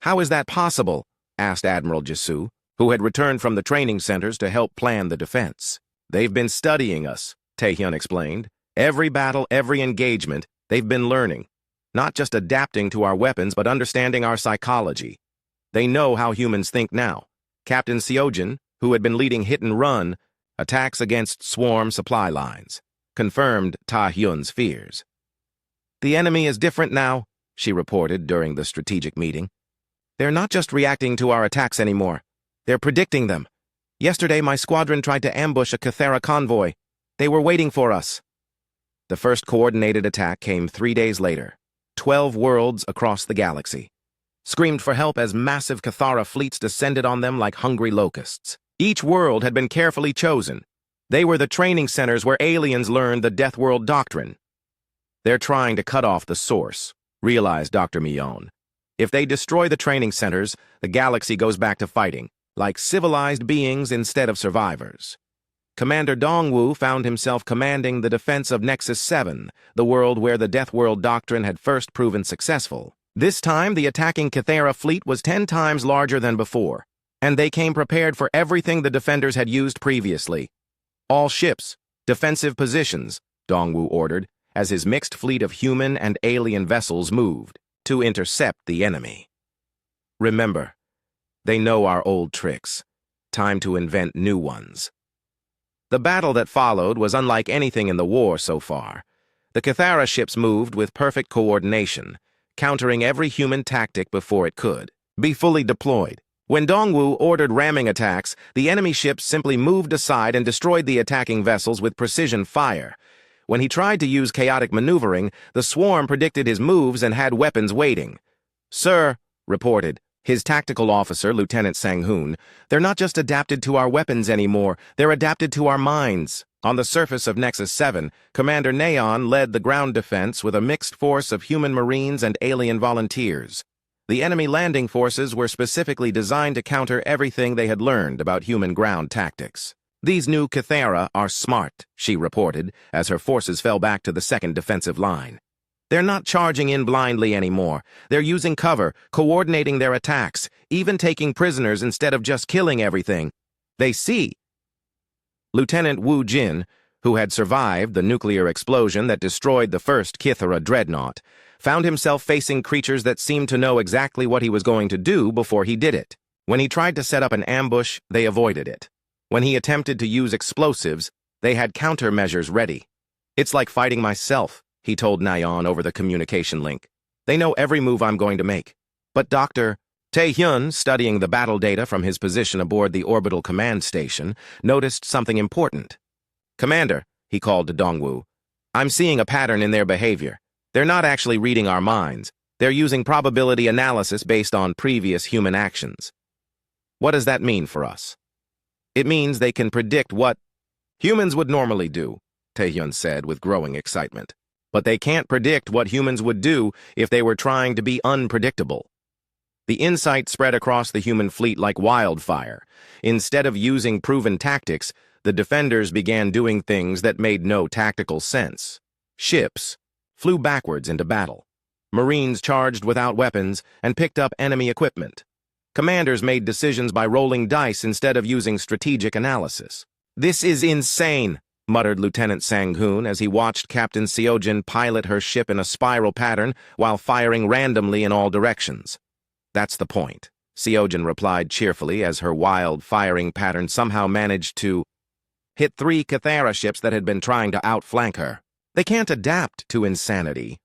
"How is that possible?" asked Admiral Jisoo, who had returned from the training centers to help plan the defense. "They've been studying us," Taehyun explained. "Every battle, every engagement, they've been learning. Not just adapting to our weapons, but understanding our psychology. They know how humans think now." Captain Seojin, who had been leading hit-and-run attacks against swarm supply lines, confirmed Taehyun's fears. "The enemy is different now," she reported during the strategic meeting. "They're not just reacting to our attacks anymore. They're predicting them. Yesterday, my squadron tried to ambush a Cathara convoy. They were waiting for us." The first coordinated attack came 3 days later. 12 worlds across the galaxy screamed for help as massive Cathara fleets descended on them like hungry locusts. Each world had been carefully chosen. They were the training centers where aliens learned the Deathworld doctrine. "They're trying to cut off the source," realized Dr. Mion. "If they destroy the training centers, the galaxy goes back to fighting, like civilized beings instead of survivors." Commander Dongwu found himself commanding the defense of Nexus 7, the world where the Deathworld doctrine had first proven successful. This time, the attacking Cathara fleet was 10 times larger than before, and they came prepared for everything the defenders had used previously. "All ships, defensive positions," Dongwu ordered, as his mixed fleet of human and alien vessels moved to intercept the enemy. "Remember, they know our old tricks. Time to invent new ones." The battle that followed was unlike anything in the war so far. The Cathara ships moved with perfect coordination, countering every human tactic before it could be fully deployed. When Dongwu ordered ramming attacks, the enemy ships simply moved aside and destroyed the attacking vessels with precision fire. When he tried to use chaotic maneuvering, the swarm predicted his moves and had weapons waiting. "Sir," reported his tactical officer, Lieutenant Sang-hoon, "they're not just adapted to our weapons anymore, they're adapted to our minds." On the surface of Nexus 7, Commander Neon led the ground defense with a mixed force of human marines and alien volunteers. The enemy landing forces were specifically designed to counter everything they had learned about human ground tactics. "These new Cathara are smart," she reported, as her forces fell back to the second defensive line. "They're not charging in blindly anymore. They're using cover, coordinating their attacks, even taking prisoners instead of just killing everything. They see." Lieutenant Wu Jin, who had survived the nuclear explosion that destroyed the first Cathara dreadnought, found himself facing creatures that seemed to know exactly what he was going to do before he did it. When he tried to set up an ambush, they avoided it. When he attempted to use explosives, they had countermeasures ready. "It's like fighting myself," he told Nayeon over the communication link. They know every move I'm going to make. But Dr. Tae-hyun, studying the battle data from his position aboard the orbital command station, noticed something important. Commander, he called to Dongwoo, I'm seeing a pattern in their behavior. They're not actually reading our minds. They're using probability analysis based on previous human actions. What does that mean for us? It means they can predict what humans would normally do, Tae-hyun said with growing excitement. But they can't predict what humans would do if they were trying to be unpredictable. The insight spread across the human fleet like wildfire. Instead of using proven tactics, the defenders began doing things that made no tactical sense. Ships flew backwards into battle. Marines charged without weapons and picked up enemy equipment. Commanders made decisions by rolling dice instead of using strategic analysis. This is insane, muttered Lieutenant Sang-hoon as he watched Captain Seojin pilot her ship in a spiral pattern while firing randomly in all directions. That's the point, Seojin replied cheerfully as her wild firing pattern somehow managed to hit 3 Cathara ships that had been trying to outflank her. They can't adapt to insanity.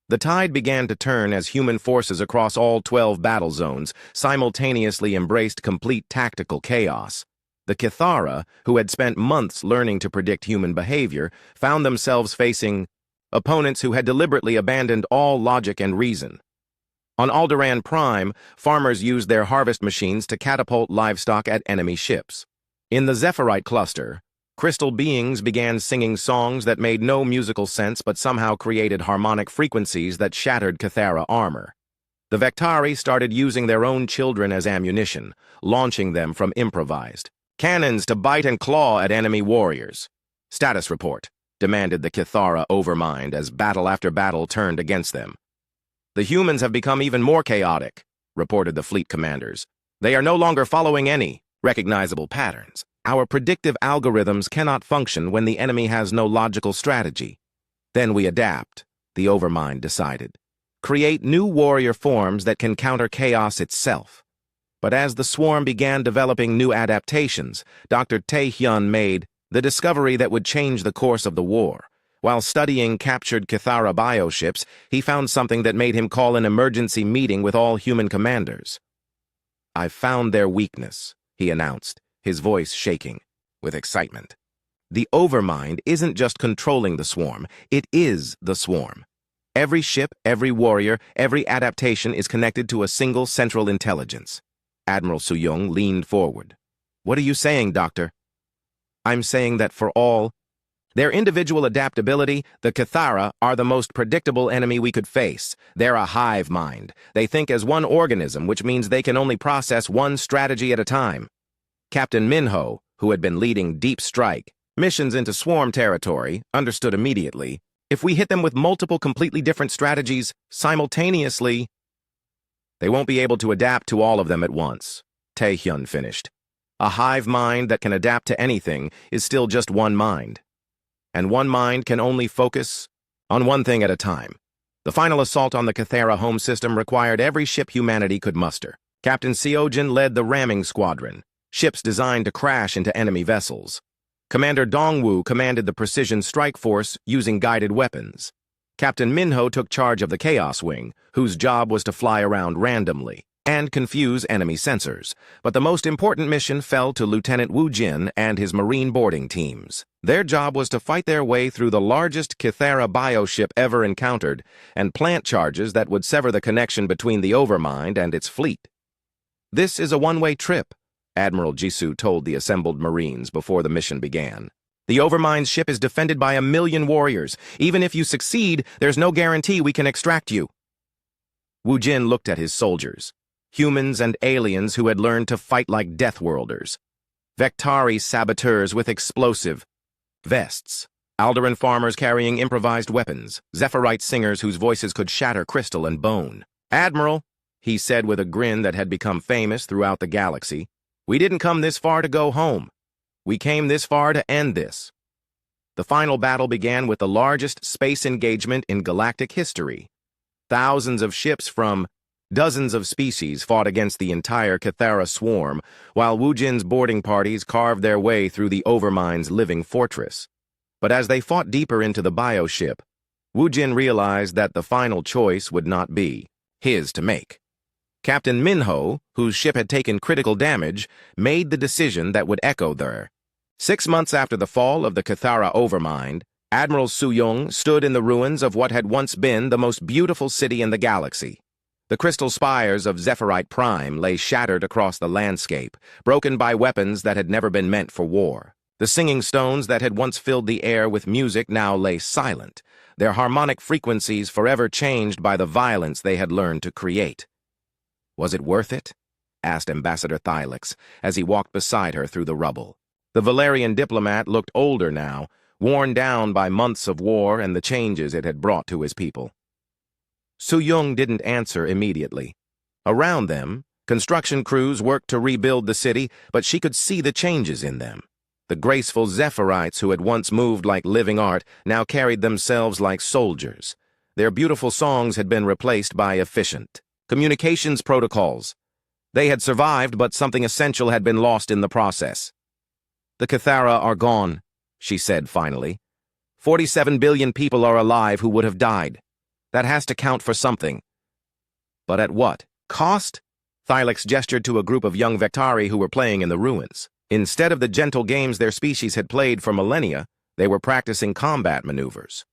The tide began to turn as human forces across all 12 battle zones simultaneously embraced complete tactical chaos. The Cathara, who had spent months learning to predict human behavior, found themselves facing opponents who had deliberately abandoned all logic and reason. On Alderaan Prime, farmers used their harvest machines to catapult livestock at enemy ships. In the Zephyrite cluster, crystal beings began singing songs that made no musical sense but somehow created harmonic frequencies that shattered Cathara armor. The Vectari started using their own children as ammunition, launching them from improvised cannons to bite and claw at enemy warriors. Status report, demanded the Cathara overmind as battle after battle turned against them. The humans have become even more chaotic, reported the fleet commanders. They are no longer following any recognizable patterns. Our predictive algorithms cannot function when the enemy has no logical strategy. Then we adapt, the overmind decided. Create new warrior forms that can counter chaos itself. But as the swarm began developing new adaptations, Dr. Tae-hyun made the discovery that would change the course of the war. While studying captured Cathara bioships, he found something that made him call an emergency meeting with all human commanders. I've found their weakness, he announced, his voice shaking with excitement. The overmind isn't just controlling the swarm, it is the swarm. Every ship, every warrior, every adaptation is connected to a single central intelligence. Admiral Soo-young leaned forward. What are you saying, Doctor? I'm saying that for all their individual adaptability, the Cathara are the most predictable enemy we could face. They're a hive mind. They think as one organism, which means they can only process one strategy at a time. Captain Minho, who had been leading deep strike missions into swarm territory, understood immediately. If we hit them with multiple completely different strategies simultaneously, they won't be able to adapt to all of them at once, Tae-hyun finished. A hive mind that can adapt to anything is still just one mind. And one mind can only focus on one thing at a time. The final assault on the Cathara home system required every ship humanity could muster. Captain Seojin led the ramming squadron, ships designed to crash into enemy vessels. Commander Dongwoo commanded the precision strike force using guided weapons. Captain Minho took charge of the Chaos Wing, whose job was to fly around randomly and confuse enemy sensors. But the most important mission fell to Lieutenant Woo Jin and his Marine boarding teams. Their job was to fight their way through the largest Cathara bioship ever encountered and plant charges that would sever the connection between the Overmind and its fleet. This is a one-way trip, Admiral Jisoo told the assembled Marines before the mission began. The Overmind's ship is defended by 1 million warriors. Even if you succeed, there's no guarantee we can extract you. Woo Jin looked at his soldiers, humans and aliens who had learned to fight like Deathworlders, Vectari saboteurs with explosive vests, Alderaan farmers carrying improvised weapons, Zephyrite singers whose voices could shatter crystal and bone. Admiral, he said with a grin that had become famous throughout the galaxy, we didn't come this far to go home. We came this far to end this. The final battle began with the largest space engagement in galactic history. Thousands of ships from dozens of species fought against the entire Cathara swarm, while Woo Jin's boarding parties carved their way through the Overmind's living fortress. But as they fought deeper into the bioship, Wu Jin realized that the final choice would not be his to make. Captain Minho, whose ship had taken critical damage, made the decision that would echo there. 6 months after the fall of the Cathara Overmind, Admiral Su-Yung stood in the ruins of what had once been the most beautiful city in the galaxy. The crystal spires of Zephyrite Prime lay shattered across the landscape, broken by weapons that had never been meant for war. The singing stones that had once filled the air with music now lay silent, their harmonic frequencies forever changed by the violence they had learned to create. "Was it worth it?" asked Ambassador Thylix as he walked beside her through the rubble. The Valerian diplomat looked older now, worn down by months of war and the changes it had brought to his people. Su-Yung didn't answer immediately. Around them, construction crews worked to rebuild the city, but she could see the changes in them. The graceful Zephyrites who had once moved like living art now carried themselves like soldiers. Their beautiful songs had been replaced by efficient communications protocols. They had survived, but something essential had been lost in the process. "The Cathara are gone," she said finally. 47 billion people are alive who would have died. That has to count for something. But at what cost? Thylix gestured to a group of young Vectari who were playing in the ruins. Instead of the gentle games their species had played for millennia, they were practicing combat maneuvers.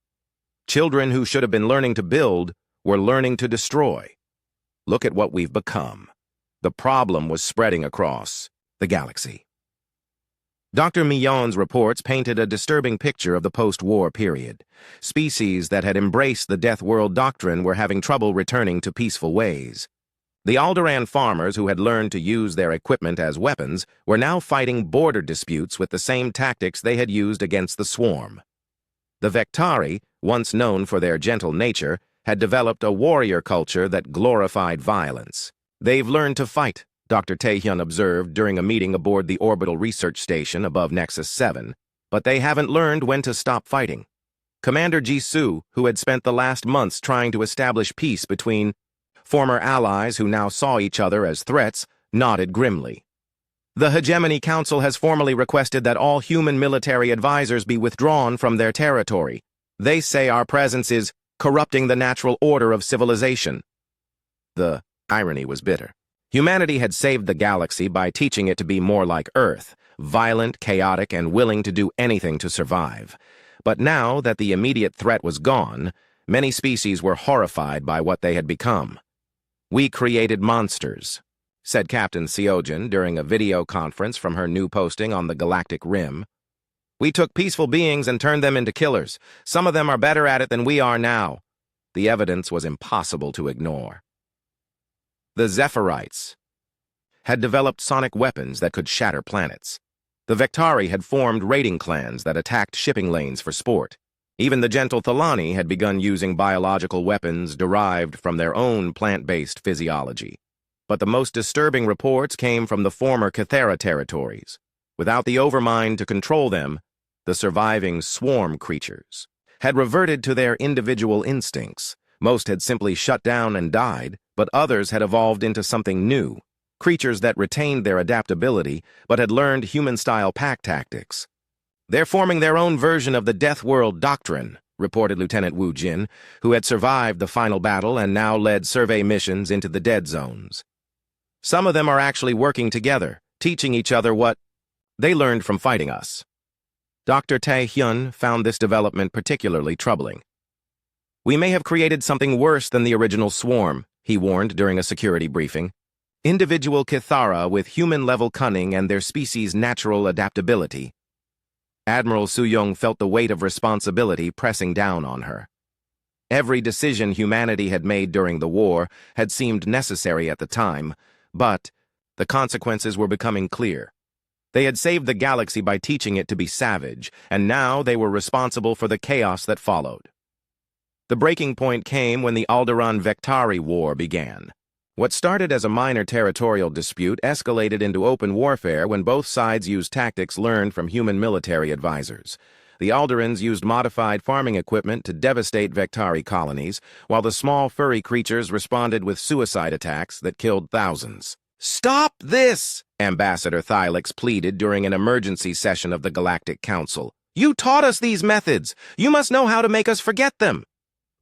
Children who should have been learning to build were learning to destroy. Look at what we've become. The problem was spreading across the galaxy. Dr. Millon's reports painted a disturbing picture of the post-war period. Species that had embraced the Death World doctrine were having trouble returning to peaceful ways. The Alderaan farmers who had learned to use their equipment as weapons were now fighting border disputes with the same tactics they had used against the swarm. The Vectari, once known for their gentle nature, had developed a warrior culture that glorified violence. "They've learned to fight," Dr. Taehyun observed during a meeting aboard the orbital research station above Nexus 7, "but they haven't learned when to stop fighting." Commander Jisoo, who had spent the last months trying to establish peace between former allies who now saw each other as threats, nodded grimly. "The Hegemony Council has formally requested that all human military advisors be withdrawn from their territory. They say our presence is corrupting the natural order of civilization." The irony was bitter. Humanity had saved the galaxy by teaching it to be more like Earth, violent, chaotic, and willing to do anything to survive. But now that the immediate threat was gone, many species were horrified by what they had become. "We created monsters," said Captain Seojin during a video conference from her new posting on the Galactic Rim. "We took peaceful beings and turned them into killers. Some of them are better at it than we are now." The evidence was impossible to ignore. The Zephyrites had developed sonic weapons that could shatter planets. The Vectari had formed raiding clans that attacked shipping lanes for sport. Even the gentle Thalani had begun using biological weapons derived from their own plant-based physiology. But the most disturbing reports came from the former Cathara territories. Without the Overmind to control them, the surviving swarm creatures had reverted to their individual instincts. Most had simply shut down and died, but others had evolved into something new, creatures that retained their adaptability but had learned human-style pack tactics. "They're forming their own version of the Death World doctrine," reported Lieutenant Wu Jin, who had survived the final battle and now led survey missions into the dead zones. "Some of them are actually working together, teaching each other what they learned from fighting us." Dr. Tae-hyun found this development particularly troubling. "We may have created something worse than the original swarm," he warned during a security briefing. "Individual Cathara with human-level cunning and their species' natural adaptability." Admiral Su-Yung felt the weight of responsibility pressing down on her. Every decision humanity had made during the war had seemed necessary at the time, but the consequences were becoming clear. They had saved the galaxy by teaching it to be savage, and now they were responsible for the chaos that followed. The breaking point came when the Alderaan-Vectari War began. What started as a minor territorial dispute escalated into open warfare when both sides used tactics learned from human military advisors. The Alderaans used modified farming equipment to devastate Vectari colonies, while the small furry creatures responded with suicide attacks that killed thousands. "Stop this!" Ambassador Thylix pleaded during an emergency session of the Galactic Council. "You taught us these methods. You must know how to make us forget them."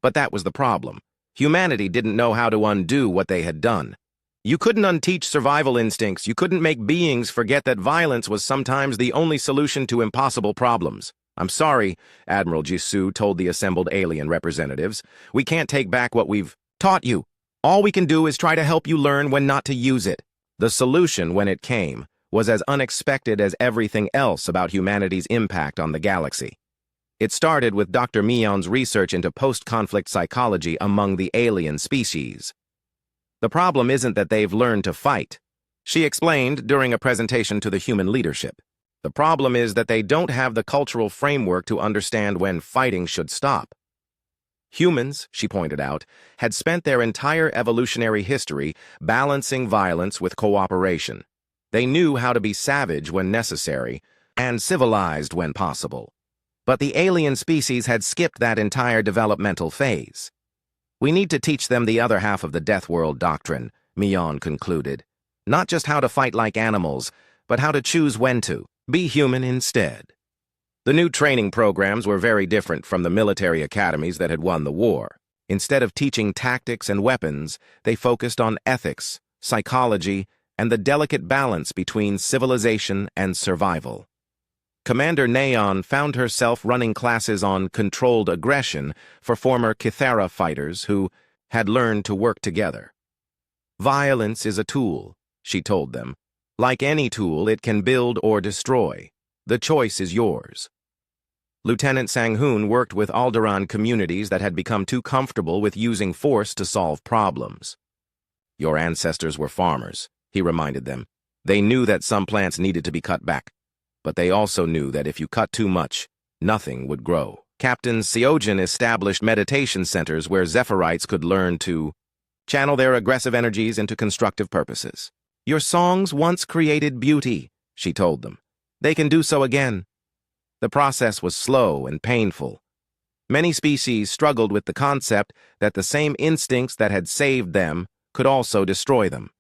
But that was the problem. Humanity didn't know how to undo what they had done. You couldn't unteach survival instincts. You couldn't make beings forget that violence was sometimes the only solution to impossible problems. "I'm sorry," Admiral Jisoo told the assembled alien representatives. "We can't take back what we've taught you. All we can do is try to help you learn when not to use it." The solution, when it came, was as unexpected as everything else about humanity's impact on the galaxy. It started with Dr. Mion's research into post-conflict psychology among the alien species. "The problem isn't that they've learned to fight," she explained during a presentation to the human leadership. "The problem is that they don't have the cultural framework to understand when fighting should stop." Humans, she pointed out, had spent their entire evolutionary history balancing violence with cooperation. They knew how to be savage when necessary and civilized when possible. But the alien species had skipped that entire developmental phase. "We need to teach them the other half of the Death World doctrine," Mion concluded. "Not just how to fight like animals, but how to choose when to be human instead." The new training programs were very different from the military academies that had won the war. Instead of teaching tactics and weapons, they focused on ethics, psychology, and the delicate balance between civilization and survival. Commander Neon found herself running classes on controlled aggression for former Kythera fighters who had learned to work together. "Violence is a tool," she told them. "Like any tool, it can build or destroy. The choice is yours." Lieutenant Sang-hoon worked with Alderaan communities that had become too comfortable with using force to solve problems. "Your ancestors were farmers," he reminded them. "They knew that some plants needed to be cut back, but they also knew that if you cut too much, nothing would grow." Captain Seojin established meditation centers where Zephyrite could learn to channel their aggressive energies into constructive purposes. "Your songs once created beauty," she told them. "They can do so again." The process was slow and painful. Many species struggled with the concept that the same instincts that had saved them could also destroy them.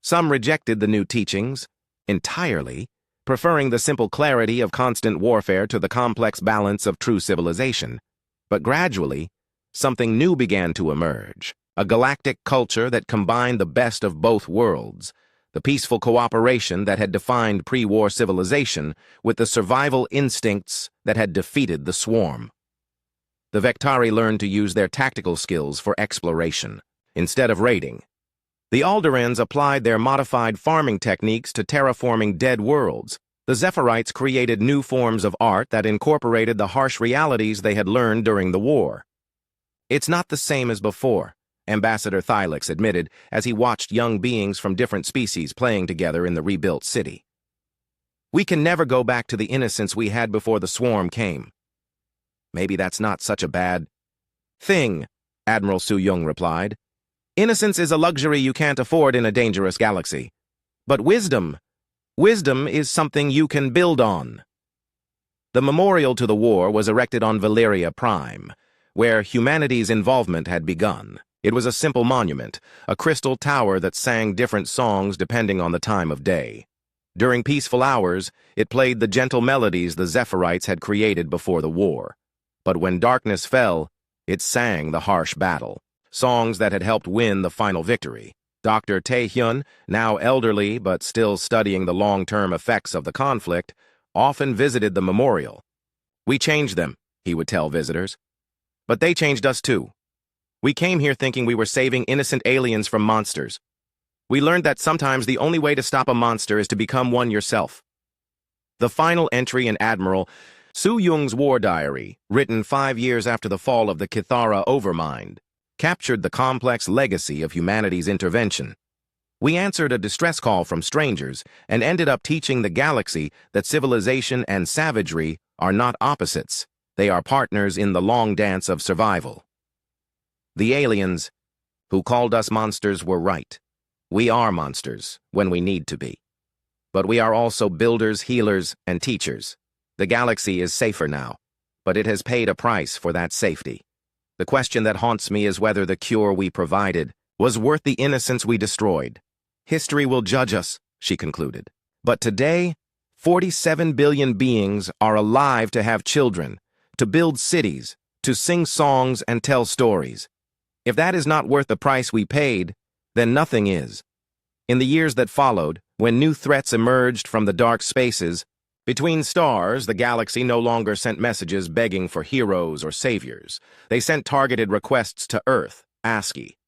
Some rejected the new teachings entirely, preferring the simple clarity of constant warfare to the complex balance of true civilization. But gradually, something new began to emerge, a galactic culture that combined the best of both worlds, the peaceful cooperation that had defined pre-war civilization with the survival instincts that had defeated the swarm. The Vectari learned to use their tactical skills for exploration, instead of raiding. The Alderaans applied their modified farming techniques to terraforming dead worlds. The Zephyrite created new forms of art that incorporated the harsh realities they had learned during the war. "It's not the same as before," Ambassador Thylix admitted as he watched young beings from different species playing together in the rebuilt city. "We can never go back to the innocence we had before the swarm came." "Maybe that's not such a bad thing," Admiral Su-young replied. "Innocence is a luxury you can't afford in a dangerous galaxy. But wisdom is something you can build on." The memorial to the war was erected on Valeria Prime, where humanity's involvement had begun. It was a simple monument, a crystal tower that sang different songs depending on the time of day. During peaceful hours, it played the gentle melodies the Zephyrite had created before the war. But when darkness fell, it sang the harsh battle, songs that had helped win the final victory. Dr. Tae-hyun, now elderly but still studying the long-term effects of the conflict, often visited the memorial. "We changed them," he would tell visitors. "But they changed us too. We came here thinking we were saving innocent aliens from monsters. We learned that sometimes the only way to stop a monster is to become one yourself." The final entry in Admiral Su-young's war diary, written 5 years after the fall of the Kythera overmind, captured the complex legacy of humanity's intervention. "We answered a distress call from strangers and ended up teaching the galaxy that civilization and savagery are not opposites. They are partners in the long dance of survival." The aliens who called us monsters were right. We are monsters when we need to be. But we are also builders, healers, and teachers. The galaxy is safer now, but it has paid a price for that safety. The question that haunts me is whether the cure we provided was worth the innocence we destroyed. "History will judge us," she concluded. "But today, 47 billion beings are alive to have children, to build cities, to sing songs and tell stories. If that is not worth the price we paid, then nothing is. In the years that followed, when new threats emerged from the dark spaces, between stars, the galaxy no longer sent messages begging for heroes or saviors. They sent targeted requests to Earth, ASCII.